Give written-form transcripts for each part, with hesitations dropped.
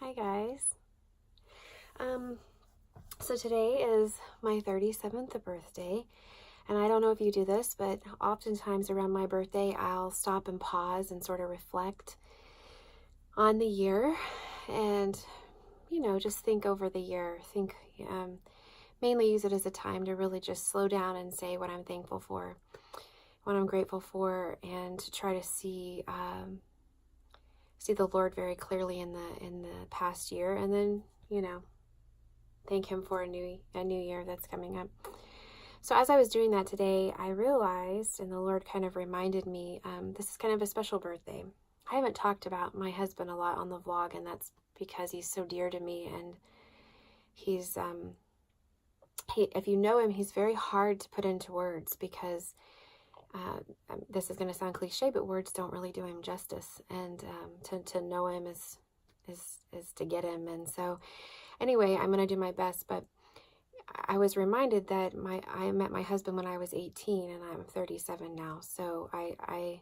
Hi guys. So today is my 37th birthday, and I don't know if you do this, but oftentimes around my birthday I'll stop and pause and sort of reflect on the year and just think over the year. Mainly use it as a time to really just slow down and say what I'm thankful for, what I'm grateful for, and to try to see the Lord very clearly in the past year, and then thank Him for a new year that's coming up. So as I was doing that today, I realized, and the Lord kind of reminded me, this is kind of a special birthday. I haven't talked about my husband a lot on the vlog, and that's because he's so dear to me, and he's if you know him, he's very hard to put into words because this is going to sound cliche, but words don't really do him justice. And to know him is to get him. And so, anyway, I'm going to do my best. But I was reminded that I met my husband when I was 18, and I'm 37 now. So I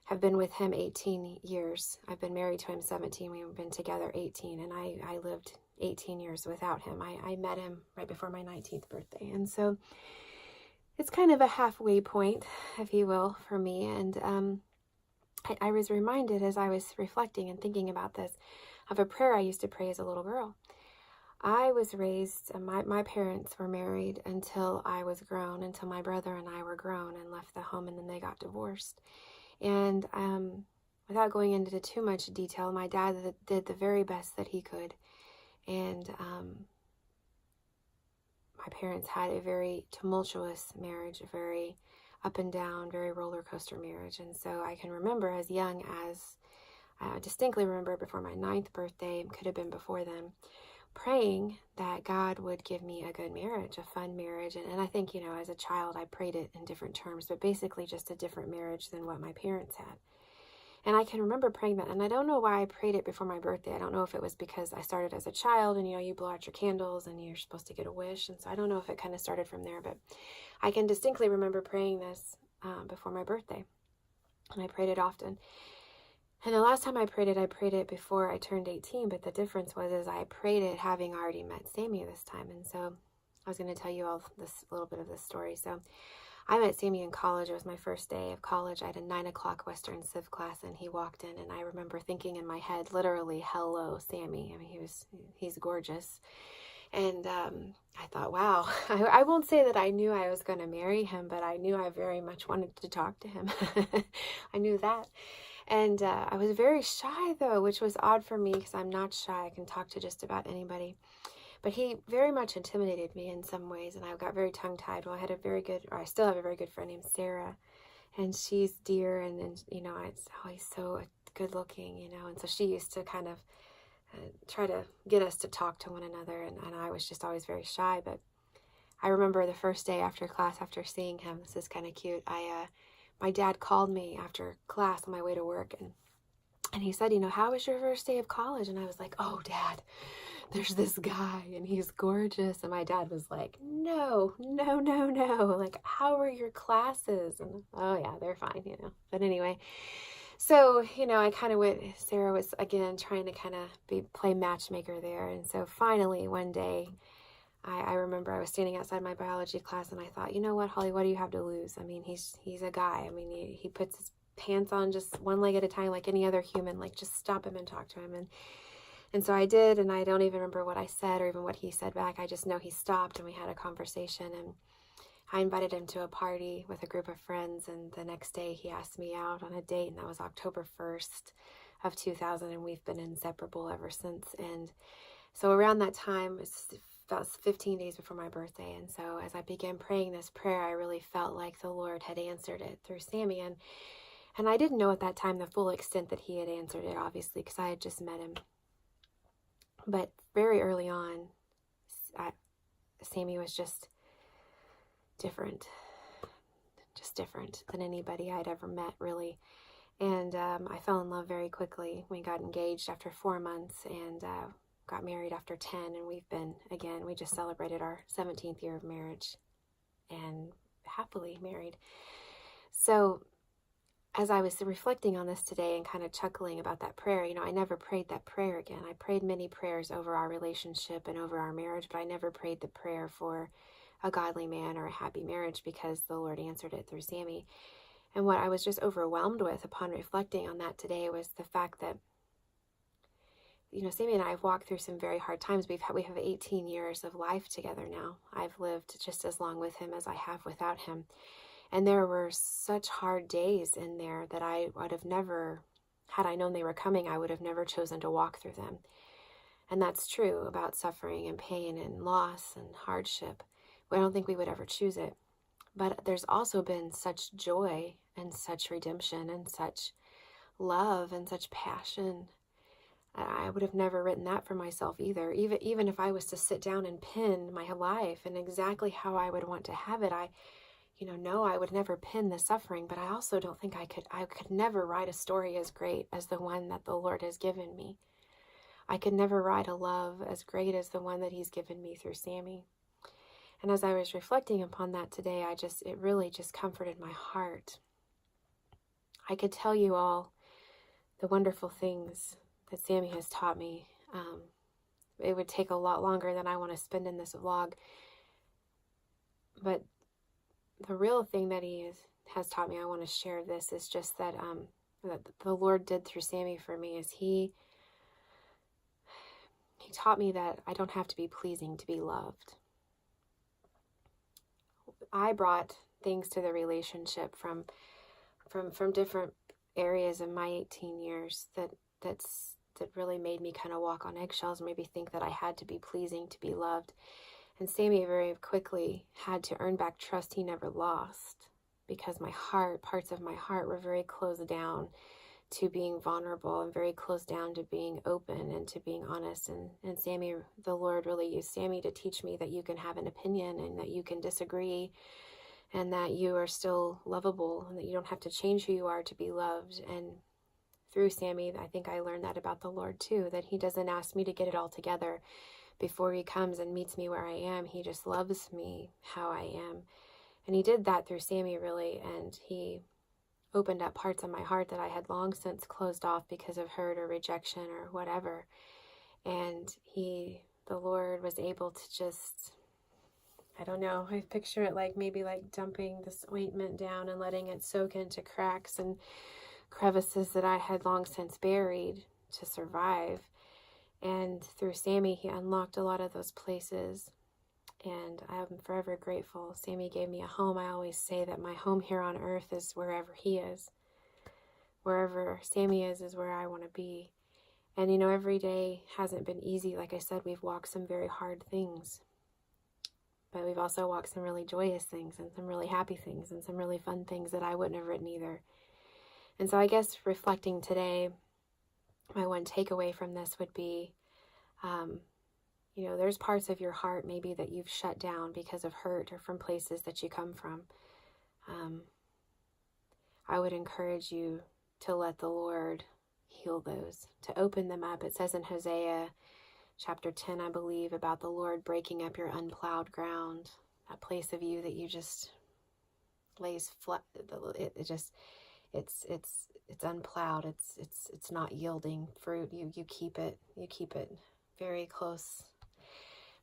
have been with him 18 years. I've been married to him 17. We've been together 18, and I lived 18 years without him. I met him right before my 19th birthday, and so it's kind of a halfway point, if you will, for me. And I was reminded as I was reflecting and thinking about this of a prayer I used to pray as a little girl. I was raised, my parents were married until I was grown, until my brother and I were grown and left the home, and then they got divorced. And without going into too much detail, my dad did the very best that he could. And my parents had a very tumultuous marriage, a very up and down, very roller coaster marriage. And so I can remember as young as, I distinctly remember before my 9th birthday, could have been before then, praying that God would give me a good marriage, a fun marriage. And I think, as a child, I prayed it in different terms, but basically just a different marriage than what my parents had. And I can remember praying that, and I don't know why I prayed it before my birthday. I don't know if it was because I started as a child, and you blow out your candles and you're supposed to get a wish, and so I don't know if it kind of started from there, but I can distinctly remember praying this before my birthday, and I prayed it often. And the last time I prayed it before I turned 18, but the difference was I prayed it having already met Sammy this time. And so I was going to tell you all this little bit of this story. So I met Sammy in college. It was my first day of college. I had a 9 o'clock Western Civ class, and he walked in, and I remember thinking in my head, literally, hello, Sammy. I mean, he's gorgeous. And I thought, wow, I won't say that I knew I was going to marry him, but I knew I very much wanted to talk to him. I knew that. And I was very shy, though, which was odd for me because I'm not shy. I can talk to just about anybody. But he very much intimidated me in some ways, and I got very tongue-tied. Well, I still have a very good friend named Sarah, and she's dear, and it's always so good-looking, and so she used to kind of try to get us to talk to one another, and I was just always very shy. But I remember the first day after class, after seeing him, this is kind of cute, my dad called me after class on my way to work, and he said, how was your first day of college? And I was like, oh, Dad, there's this guy, and he's gorgeous. And my dad was like, no. Like, how are your classes? And, oh, yeah, they're fine, But anyway, so, I kind of went, Sarah was, again, trying to kind of play matchmaker there. And so finally, one day, I remember I was standing outside my biology class, and I thought, you know what, Holly, what do you have to lose? I mean, he's a guy. I mean, he puts his pants on just one leg at a time like any other human. Like, just stop him and talk to him. And so I did, and I don't even remember what I said or even what he said back. I just know he stopped, and we had a conversation, and I invited him to a party with a group of friends, and the next day he asked me out on a date, and that was October 1st of 2000, and we've been inseparable ever since. And so around that time, it's about 15 days before my birthday, and so as I began praying this prayer, I really felt like the Lord had answered it through Sammy, and I didn't know at that time the full extent that he had answered it, obviously, because I had just met him. But very early on, Sammy was just different than anybody I'd ever met, really. And I fell in love very quickly. We got engaged after 4 months, and got married after 10, and we just celebrated our 17th year of marriage and happily married. So as I was reflecting on this today and kind of chuckling about that prayer, I never prayed that prayer again. I prayed many prayers over our relationship and over our marriage, but I never prayed the prayer for a godly man or a happy marriage because the Lord answered it through Sammy. And what I was just overwhelmed with upon reflecting on that today was the fact that, Sammy and I have walked through some very hard times. We have 18 years of life together now. I've lived just as long with him as I have without him. And there were such hard days in there that I would have never, had I known they were coming, I would have never chosen to walk through them. And that's true about suffering and pain and loss and hardship. I don't think we would ever choose it. But there's also been such joy and such redemption and such love and such passion. I would have never written that for myself either. Even if I was to sit down and pin my life and exactly how I would want to have it, no, I would never pin the suffering, but I also don't think I could never write a story as great as the one that the Lord has given me. I could never write a love as great as the one that he's given me through Sammy. And as I was reflecting upon that today, it really just comforted my heart. I could tell you all the wonderful things that Sammy has taught me. It would take a lot longer than I want to spend in this vlog. But the real thing that he has taught me, I want to share this, is just that the Lord did through Sammy for me is he taught me that I don't have to be pleasing to be loved. I brought things to the relationship from different areas of my 18 years that really made me kind of walk on eggshells, maybe think that I had to be pleasing to be loved. And Sammy very quickly had to earn back trust he never lost, because parts of my heart were very closed down to being vulnerable and very closed down to being open and to being honest. And Sammy, the Lord really used Sammy to teach me that you can have an opinion and that you can disagree and that you are still lovable and that you don't have to change who you are to be loved. And through Sammy, I think I learned that about the Lord too, that he doesn't ask me to get it all together before he comes and meets me where I am. He just loves me how I am. And he did that through Sammy, really, and he opened up parts of my heart that I had long since closed off because of hurt or rejection or whatever. And the Lord was able to just, I don't know, I picture it maybe like dumping this ointment down and letting it soak into cracks and crevices that I had long since buried to survive. And through Sammy, he unlocked a lot of those places. And I'm forever grateful. Sammy gave me a home. I always say that my home here on earth is wherever he is. Wherever Sammy is where I want to be. And every day hasn't been easy. Like I said, we've walked some very hard things. But we've also walked some really joyous things and some really happy things and some really fun things that I wouldn't have written either. And so I guess reflecting today, my one takeaway from this would be, there's parts of your heart maybe that you've shut down because of hurt or from places that you come from. I would encourage you to let the Lord heal those, to open them up. It says in Hosea chapter 10, I believe, about the Lord breaking up your unplowed ground, that place of you that you just lays flat. It's unplowed. It's not yielding fruit. You keep it very close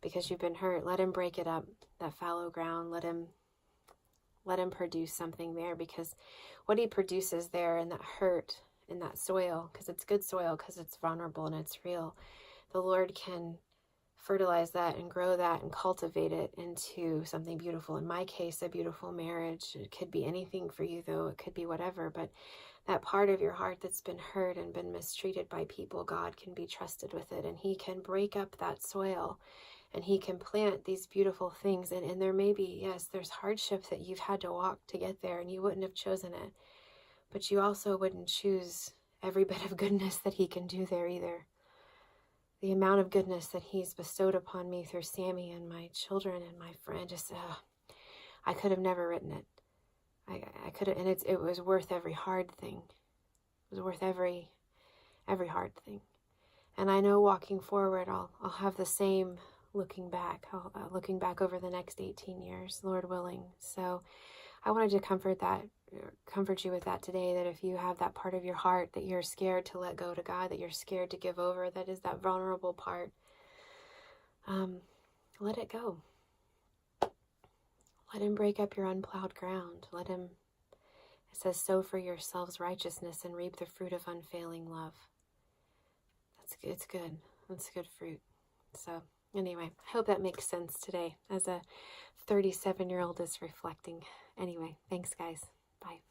because you've been hurt. Let him break it up, that fallow ground. Let him produce something there, because what he produces there in that hurt, in that soil, because it's good soil, because it's vulnerable and it's real, the Lord can fertilize that and grow that and cultivate it into something beautiful. In my case, a beautiful marriage. It could be anything for you, though. It could be whatever, but that part of your heart that's been hurt and been mistreated by people, God can be trusted with it, and he can break up that soil, and he can plant these beautiful things. And there may be, yes, there's hardship that you've had to walk to get there, and you wouldn't have chosen it, but you also wouldn't choose every bit of goodness that he can do there either. The amount of goodness that he's bestowed upon me through Sammy and my children and my friend, I could have never written it. I could have, and it was worth every hard thing. It was worth every hard thing. And I know walking forward, I'll have the same looking back over the next 18 years, Lord willing. So I wanted to comfort that comfort you with that today, that if you have that part of your heart that you're scared to let go to God, that you're scared to give over, that is that vulnerable part, let it go. Let him break up your unplowed ground. Let him, it says, sow for yourselves righteousness and reap the fruit of unfailing love. It's good. It's good fruit. So anyway, I hope that makes sense today as a 37-year-old is reflecting. Anyway, thanks guys. Bye.